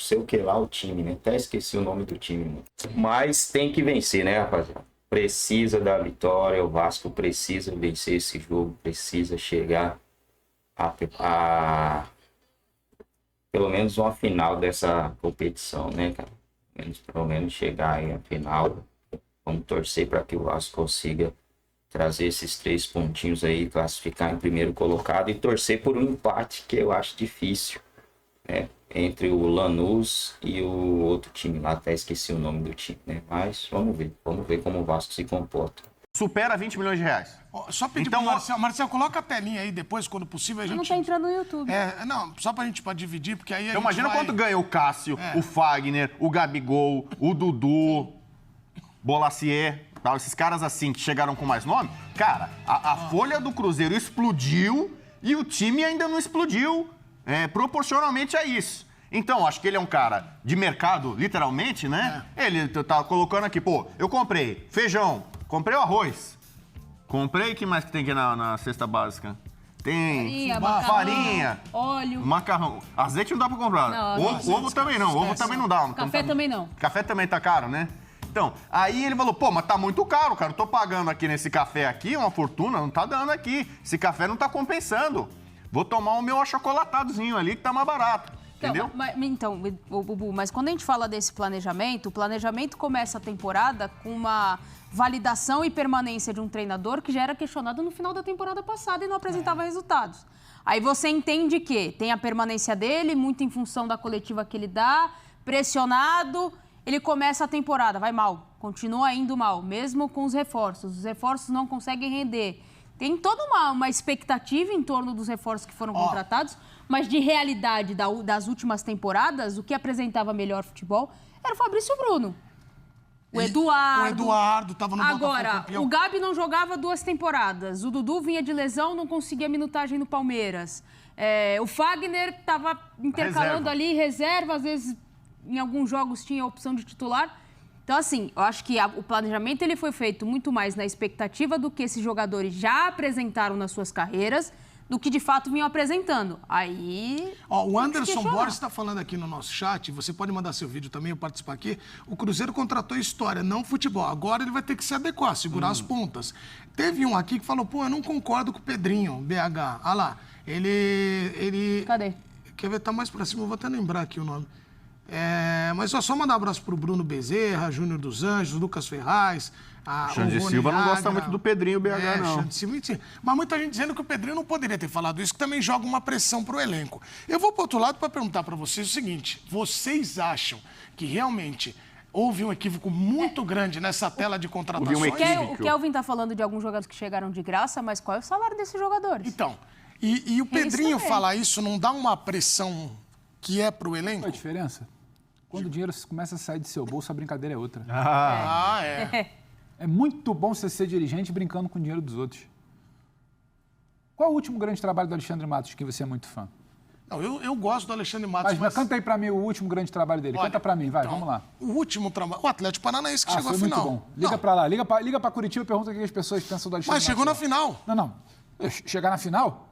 sei o que lá, o time, né? Até esqueci o nome do time, né? Mas tem que vencer, né, rapaziada? Precisa da vitória, o Vasco precisa vencer esse jogo, precisa chegar a pelo menos uma final dessa competição, né, cara? Pelo menos chegar aí à final. Vamos torcer para que o Vasco consiga trazer esses 3 pontinhos aí, classificar em primeiro colocado e torcer por um empate que eu acho difícil, né? Entre o Lanús e o outro time lá, até esqueci o nome do time, né? Mas vamos ver como o Vasco se comporta. Supera 20 milhões de reais. Só pedir Então, pro Marcelo. Marcelo, coloca a telinha aí depois, quando possível, a gente... Não tá entrando no YouTube. Não, só pra gente dividir, porque aí a Então gente imagina vai... quanto ganha o Cássio, o Fagner, o Gabigol, o Dudu, Bolacier, tal, esses caras assim que chegaram com mais nome. Cara, a folha do Cruzeiro explodiu e o time ainda não explodiu proporcionalmente a isso. Então, acho que ele é um cara de mercado, literalmente, né? Ele tá colocando aqui, pô, eu comprei feijão, comprei o arroz, comprei, o que mais que tem aqui na cesta básica? Tem farinha, óleo, macarrão. Azeite não dá pra comprar. Não, ovo também não. Ovo também não dá. Café também não. Café também tá caro, né? Então, aí ele falou, pô, mas tá muito caro, cara. Eu tô pagando aqui nesse café aqui uma fortuna, não tá dando aqui. Esse café não tá compensando. Vou tomar o meu achocolatadozinho ali que tá mais barato. Entendeu? Bubu, mas quando a gente fala desse planejamento, o planejamento começa a temporada com uma validação e permanência de um treinador que já era questionado no final da temporada passada e não apresentava resultados. Aí você entende que tem a permanência dele, muito em função da coletiva que ele dá, pressionado, ele começa a temporada, vai mal, continua indo mal, mesmo com os reforços não conseguem render. Tem toda uma expectativa em torno dos reforços que foram contratados, mas de realidade das últimas temporadas, o que apresentava melhor futebol era o Fabrício Bruno. O Eduardo estava no Botafogo Agora, campeão. o Gabi não jogava 2 temporadas. O Dudu vinha de lesão, não conseguia minutagem no Palmeiras. O Fagner estava intercalando ali reserva, às vezes em alguns jogos tinha a opção de titular. Então, assim, eu acho que o planejamento ele foi feito muito mais na expectativa do que esses jogadores já apresentaram nas suas carreiras, do que de fato vinham apresentando. Aí. O Anderson Borges está falando aqui no nosso chat, você pode mandar seu vídeo também, eu participar aqui. O Cruzeiro contratou história, não futebol. Agora ele vai ter que se adequar, segurar as pontas. Teve um aqui que falou, pô, eu não concordo com o Pedrinho, BH. Ah lá, ele... Cadê? Quer ver, tá mais pra cima, eu vou até lembrar aqui o nome. Mas só mandar um abraço pro Bruno Bezerra, Júnior dos Anjos, Lucas Ferraz, Xande Silva não gosta muito do Pedrinho BH, não. Xande Silva, mas muita gente dizendo que o Pedrinho não poderia ter falado isso, que também joga uma pressão pro elenco. Eu vou pro outro lado para perguntar para vocês o seguinte, vocês acham que realmente houve um equívoco muito grande nessa tela de contratações? O Kelvin tá falando de alguns jogadores que chegaram de graça, mas qual é o salário desses jogadores? Então, e o Pedrinho falar isso não dá uma pressão que é pro elenco? Qual a diferença? Quando o dinheiro começa a sair do seu bolso, a brincadeira é outra. É muito bom você ser dirigente brincando com o dinheiro dos outros. Qual é o último grande trabalho do Alexandre Matos, que você é muito fã? Não, eu gosto do Alexandre Matos. Mas canta aí pra mim o último grande trabalho dele. Canta pra mim, vai, vamos lá. O último trabalho... O Atlético Paranaense que chegou à final. Muito bom. Liga pra lá, liga pra Curitiba e pergunta o que as pessoas pensam do Alexandre Matos. Mas chegou na final. Não. Chegar na final?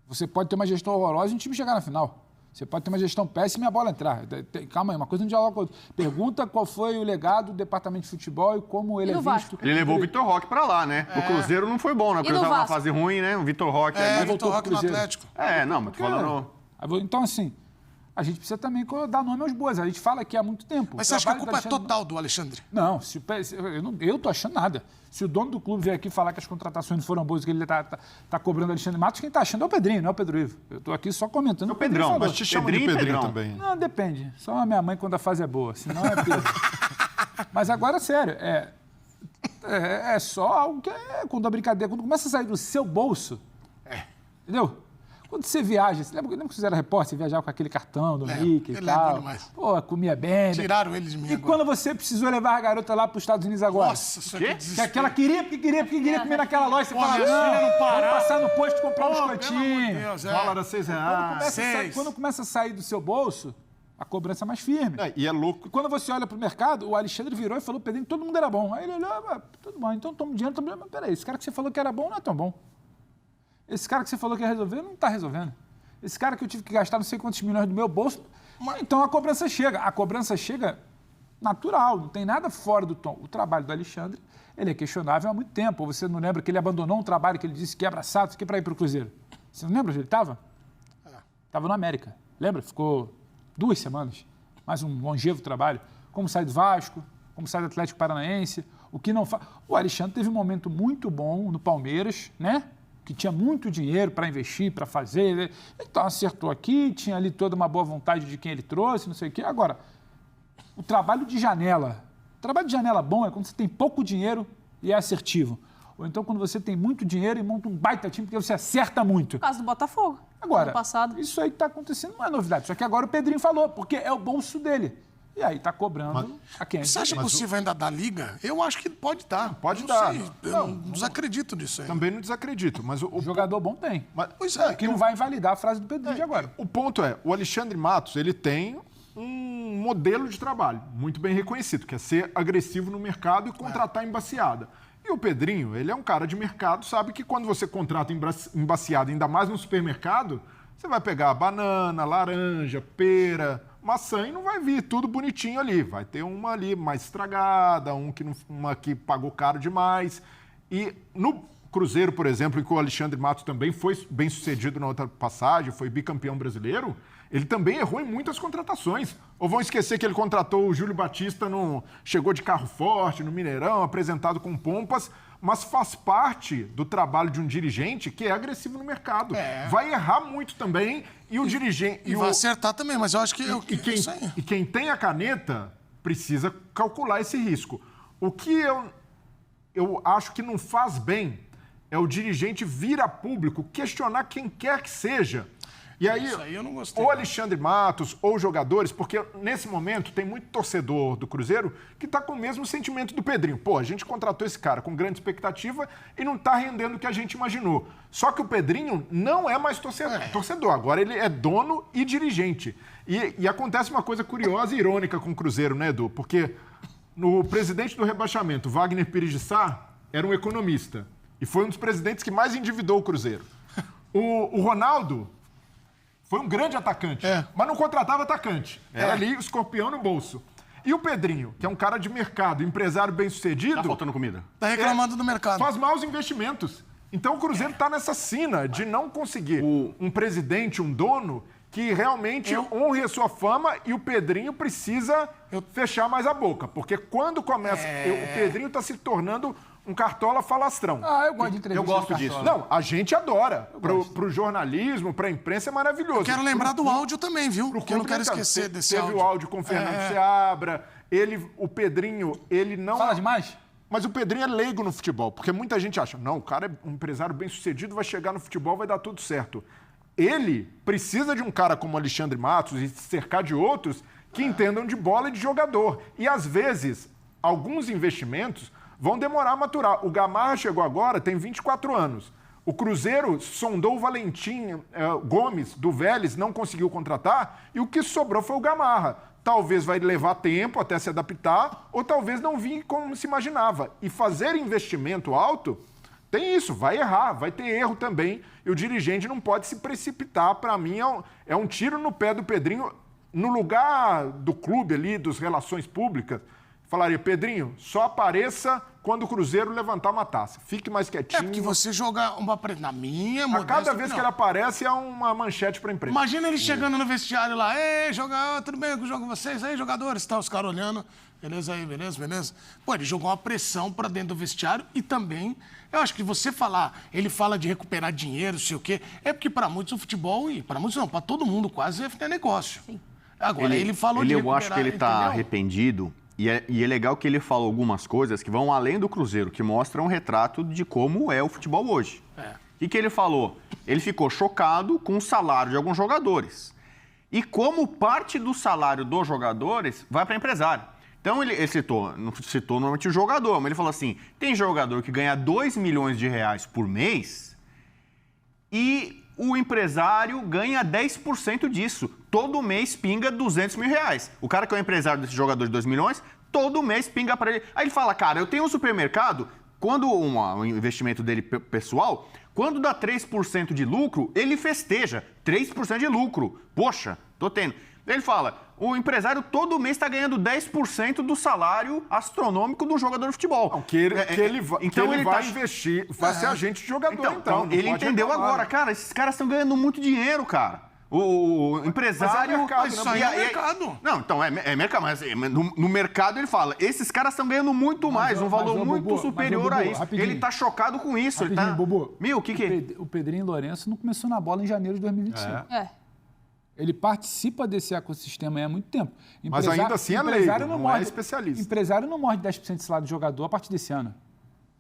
Você pode ter uma gestão horrorosa e um time chegar na final. Você pode ter uma gestão péssima e a bola entrar. Calma aí, uma coisa não dialoga com a outra. Pergunta qual foi o legado do departamento de futebol e como ele é visto. Ele levou o Vitor Roque pra lá, né? O Cruzeiro não foi bom, né? O Cruzeiro tava numa fase ruim, né? O Vitor Roque ali Vitor Roque no Atlético. Mas tô falando... Então, assim, a gente precisa também dar nome aos bois. A gente fala aqui há muito tempo. Mas você acha que a culpa é total do Alexandre? Não, eu tô achando nada. Se o dono do clube vier aqui falar que as contratações não foram boas, que ele tá cobrando Alexandre Matos, quem tá achando é o Pedrinho, não é o Pedro Ivo. Eu tô aqui só comentando. É o Pedrão, mas te chama de Pedrinho também. Não, depende. Só a minha mãe quando a fase é boa, senão é Pedro. Mas agora, sério, é só algo que quando a brincadeira, quando começa a sair do seu bolso, entendeu? Quando você viaja, você lembra que você era repórter, você viajava com aquele cartão do Mickey e tal. Pô, comia bem. Tiraram ele de mim agora. Quando você precisou levar a garota lá para os Estados Unidos agora? Nossa, que ela queria comer naquela loja. Você fala, não, vamos passar no posto comprar uns cantinhos. Dólar a R$6. Quando começa a sair do seu bolso, a cobrança é mais firme. E é louco. Quando você olha para o mercado, o Alexandre virou e falou, Pedrinho, todo mundo era bom. Aí ele olhou, tudo bom, então toma dinheiro, mas peraí, esse cara que você falou que era bom não é tão bom. Esse cara que você falou que ia resolver, não está resolvendo. Esse cara que eu tive que gastar não sei quantos milhões do meu bolso, Então a cobrança chega. A cobrança chega natural, não tem nada fora do tom. O trabalho do Alexandre, ele é questionável há muito tempo. Você não lembra que ele abandonou um trabalho que ele disse que é abraçado, que é para ir para o Cruzeiro? Você não lembra onde ele estava? Estava no América. Lembra? Ficou 2 semanas. Mais um longevo trabalho. Como sai do Vasco, como sai do Atlético Paranaense, o que não faz. O Alexandre teve um momento muito bom no Palmeiras, né? Que tinha muito dinheiro para investir, para fazer. Né? Então acertou aqui, tinha ali toda uma boa vontade de quem ele trouxe, não sei o quê. Agora, o trabalho de janela. O trabalho de janela bom é quando você tem pouco dinheiro e é assertivo. Ou então quando você tem muito dinheiro e monta um baita time porque você acerta muito. No caso do Botafogo. Agora, ano passado. isso aí que está acontecendo não é novidade. Só que agora o Pedrinho falou, porque é o bolso dele. E aí está cobrando a quem? Você acha possível ainda dar liga? Eu acho que pode dar. Pode Não dar. sei, eu não desacredito disso aí. Também não desacredito, mas O jogador bom tem. Pois é, Que não vai invalidar a frase do Pedrinho de agora. o ponto é, o Alexandre Matos, ele tem um modelo de trabalho muito bem reconhecido, que é ser agressivo no mercado e contratar embaciada. E o Pedrinho, ele é um cara de mercado, sabe que quando você contrata embaciada, ainda mais no supermercado, você vai pegar banana, laranja, pera, maçã e não vai vir tudo bonitinho ali. Vai ter uma ali mais estragada, uma que pagou caro demais. E no Cruzeiro, por exemplo, em que o Alexandre Matos também foi bem sucedido na outra passagem, foi bicampeão brasileiro, ele também errou em muitas contratações. Ou vão esquecer que ele contratou o Júlio Batista, chegou de carro forte no Mineirão, apresentado com pompas, mas faz parte do trabalho de um dirigente que é agressivo no mercado. Vai errar muito também e o dirigente... E vai acertar também, mas eu acho que... isso aí. E quem tem a caneta precisa calcular esse risco. O que eu acho que não faz bem é o dirigente vir a público questionar quem quer que seja. E aí, Isso aí eu não gostei. ou Alexandre Matos, ou jogadores, porque nesse momento tem muito torcedor do Cruzeiro que está com o mesmo sentimento do Pedrinho. Pô, a gente contratou esse cara com grande expectativa e não está rendendo o que a gente imaginou. Só que o Pedrinho não é mais torcedor. Agora ele é dono e dirigente. E acontece uma coisa curiosa e irônica com o Cruzeiro, né, Edu? Porque o presidente do rebaixamento, Wagner Pires de Sá, era um economista. E foi um dos presidentes que mais endividou o Cruzeiro. O Ronaldo foi um grande atacante, mas não contratava atacante. Era ali, escorpião no bolso. E o Pedrinho, que é um cara de mercado, empresário bem-sucedido... Tá faltando comida. Tá reclamando do mercado. Faz maus investimentos. Então o Cruzeiro está nessa sina de não conseguir um presidente, um dono, que realmente honre a sua fama, e o Pedrinho precisa fechar mais a boca. Porque quando começa... O Pedrinho está se tornando um cartola falastrão. Eu gosto de entrevista. Eu gosto de disso. cartola. Não, a gente adora. Pro jornalismo, pra imprensa é maravilhoso. Eu quero lembrar do áudio também, viu? Porque eu não quero esquecer desse áudio. Teve o áudio com o Fernando Seabra. O Pedrinho, ele não... Fala demais? Mas o Pedrinho é leigo no futebol, porque muita gente acha, não, o cara é um empresário bem-sucedido, vai chegar no futebol, vai dar tudo certo. Ele precisa de um cara como Alexandre Matos e se cercar de outros que entendam de bola e de jogador. E, às vezes, alguns investimentos vão demorar a maturar. O Gamarra chegou agora, tem 24 anos. O Cruzeiro sondou o Valentim Gomes, do Vélez, não conseguiu contratar, e o que sobrou foi o Gamarra. Talvez vai levar tempo até se adaptar, ou talvez não vir como se imaginava. E fazer investimento alto, tem isso, vai errar, vai ter erro também, e o dirigente não pode se precipitar. Para mim, é um tiro no pé do Pedrinho. No lugar do clube ali, das relações públicas, falaria, Pedrinho, só apareça quando o Cruzeiro levantar uma taça. Fique mais quietinho. Porque você jogar na minha... A cada vez que ele aparece é uma manchete pra imprensa. Imagina ele chegando no vestiário lá, ei, tudo bem que eu jogo vocês aí, jogadores? Tá os caras olhando, beleza aí, beleza. Pô, ele jogou uma pressão pra dentro do vestiário e também, eu acho que você ele fala de recuperar dinheiro, sei o quê, é porque pra muitos o futebol, e pra muitos não, pra todo mundo quase é negócio. Sim. Agora, ele falou de recuperar, eu acho que ele tá entendeu? arrependido. E é legal que ele falou algumas coisas que vão além do Cruzeiro, que mostram um retrato de como é o futebol hoje. O que ele falou? Ele ficou chocado com o salário de alguns jogadores. E como parte do salário dos jogadores vai para empresário. Então ele não citou normalmente o jogador, mas ele falou assim, tem jogador que ganha 2 milhões de reais por mês e o empresário ganha 10% disso. Todo mês pinga 200 mil reais. O cara que é o empresário desse jogador de 2 milhões, todo mês pinga para ele. Aí ele fala, cara, eu tenho um supermercado, quando um investimento dele pessoal, quando dá 3% de lucro, ele festeja. 3% de lucro. Poxa, tô tendo. Ele fala, o empresário todo mês está ganhando 10% do salário astronômico do jogador de futebol. Não, que ele vai investir, vai ser agente de jogador, então. Ele entendeu agora, cara, esses caras estão ganhando muito dinheiro, cara. O empresário... Mas isso aí é mercado. Não, então é mercado, mas no mercado ele fala, esses caras estão ganhando muito mais, um valor muito superior a isso. Ele tá chocado com isso. Ele tá... Bubu, Meu, o que é? O Pedrinho Lourenço não começou na bola em janeiro de 2025. Ele participa desse ecossistema há muito tempo. Mas ainda assim é leigo, não é especialista. Empresário não morde 10% de salário de jogador a partir desse ano.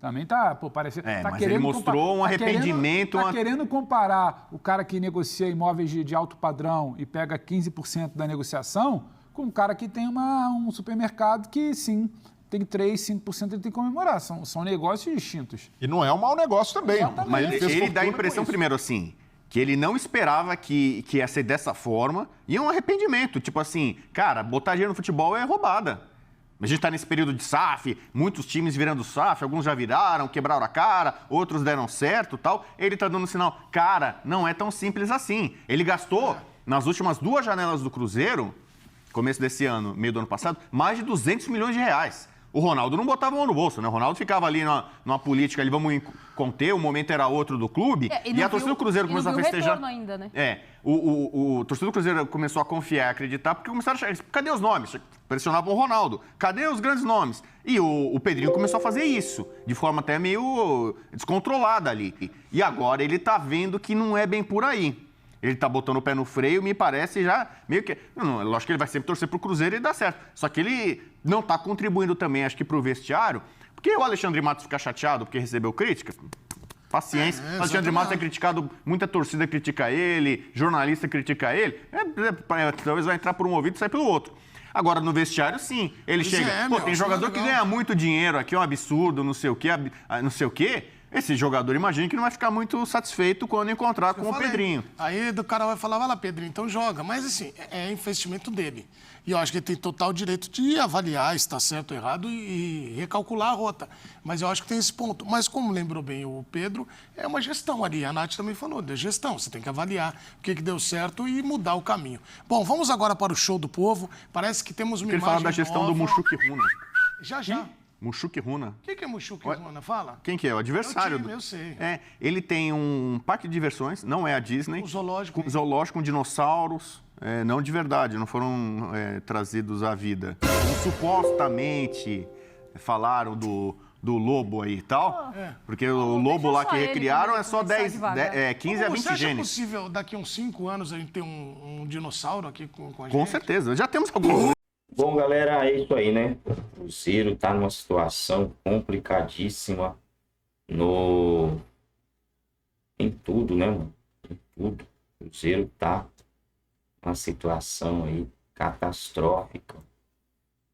Também tá, parecendo... tá mas ele mostrou um arrependimento... Tá querendo comparar o cara que negocia imóveis de alto padrão e pega 15% da negociação com um cara que tem um supermercado que, sim, tem 3%, 5% ele tem que comemorar. São negócios distintos. E não é um mau negócio também. Exatamente. Mas ele dá a impressão, primeiro, assim, que ele não esperava que ia ser dessa forma e um arrependimento. Tipo assim, cara, botar dinheiro no futebol é roubada. A gente está nesse período de SAF, muitos times virando SAF, alguns já viraram, quebraram a cara, outros deram certo e tal. Ele está dando um sinal, cara, não é tão simples assim. Ele gastou, nas últimas 2 janelas do Cruzeiro, começo desse ano, meio do ano passado, mais de 200 milhões de reais. O Ronaldo não botava a mão no bolso, né? O Ronaldo ficava ali numa política, ali, vamos conter, o momento era outro do clube. E a torcida do Cruzeiro começou a festejar. Ainda, né? O torcedor do Cruzeiro começou a confiar, a acreditar, porque começaram a chegar. Cadê os nomes? Pressionavam o Ronaldo. Cadê os grandes nomes? E o Pedrinho começou a fazer isso, de forma até meio descontrolada ali. E agora ele tá vendo que não é bem por aí. Ele tá botando o pé no freio, me parece já meio que... Não, lógico que ele vai sempre torcer pro Cruzeiro e dá certo. Só que ele não tá contribuindo também, acho que pro vestiário, porque o Alexandre Matos fica chateado porque recebeu críticas. Paciência. O Alexandre Matos é criticado, muita torcida critica ele, jornalista critica ele. Talvez vai entrar por um ouvido e sair pelo outro. Agora, no vestiário, sim. Ele chega... tem jogador que ganha muito dinheiro aqui, é um absurdo, não sei o quê, não sei o quê. Esse jogador, imagina que não vai ficar muito satisfeito quando encontrar com o Pedrinho. Aí o cara vai falar, vai lá, Pedrinho, então joga. Mas, assim, é investimento dele. E eu acho que ele tem total direito de avaliar se está certo ou errado e recalcular a rota. Mas eu acho que tem esse ponto. Mas, como lembrou bem o Pedro, é uma gestão ali. A Nath também falou, de gestão. Você tem que avaliar o que deu certo e mudar o caminho. Bom, vamos agora para o show do povo. Parece que temos uma imagem Ele fala da gestão do Muxuque Runa. Já. Muxuque Runa. O que é Muxuque Runa? Fala. Quem que é? O adversário. Eu sei. Ele tem um parque de diversões, não é a Disney. Um zoológico. Um zoológico com dinossauros, não de verdade, não foram trazidos à vida. Supostamente falaram do lobo aí e tal, porque o lobo lá que recriaram é só 15 a 20 Você acha genes. possível, daqui a uns 5 anos, a gente ter um dinossauro aqui com a gente? Com certeza, já temos algum. Bom, galera, é isso aí, né? O Cruzeiro tá numa situação complicadíssima em tudo, né, mano? Em tudo. O Cruzeiro tá numa situação aí catastrófica.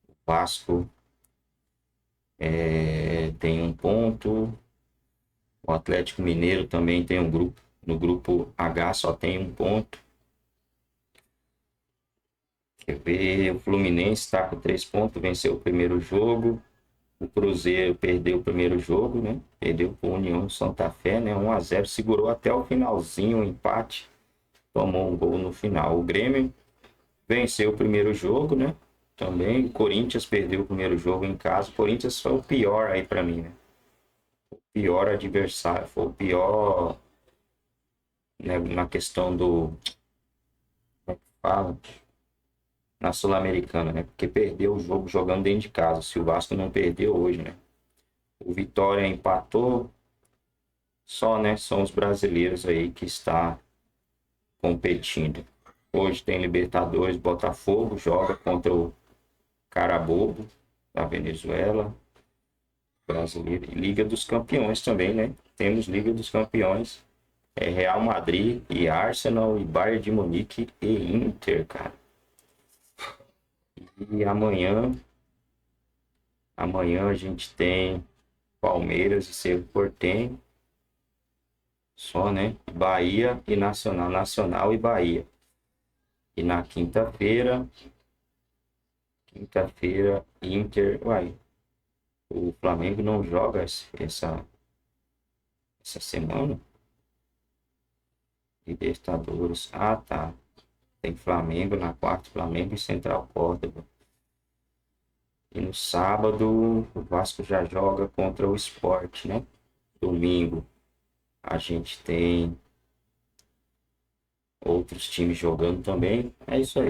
O Vasco tem 1 ponto. O Atlético Mineiro também tem um grupo. No grupo H só tem 1 ponto. Quer ver? O Fluminense está com 3 pontos, venceu o primeiro jogo. O Cruzeiro perdeu o primeiro jogo, né? Perdeu para o União Santa Fé, né? 1-0, segurou até o finalzinho, o empate. Tomou um gol no final. O Grêmio venceu o primeiro jogo, né? Também o Corinthians perdeu o primeiro jogo em casa. O Corinthians foi o pior aí para mim, né? O pior adversário, foi o pior, né, na questão do... Como é que fala? Na Sul-Americana, né? Porque perdeu o jogo jogando dentro de casa. Se o Vasco não perdeu hoje, né? O Vitória empatou. Só, né? São os brasileiros aí que está competindo. Hoje tem Libertadores, Botafogo joga contra o Carabobo da Venezuela. Brasileiro. E Liga dos Campeões também, né? Temos Liga dos Campeões. Real Madrid e Arsenal e Bayern de Munique e Inter, cara. E amanhã a gente tem Palmeiras e Cerro Porteño. Só, né? Bahia e Nacional. Nacional e Bahia. E na quinta-feira, Inter... Uai, o Flamengo não joga essa semana? Libertadores. Ah, tá. Tem Flamengo na quarta, Flamengo e Central Córdoba. E no sábado, o Vasco já joga contra o Sport, né? Domingo, a gente tem outros times jogando também. É isso aí.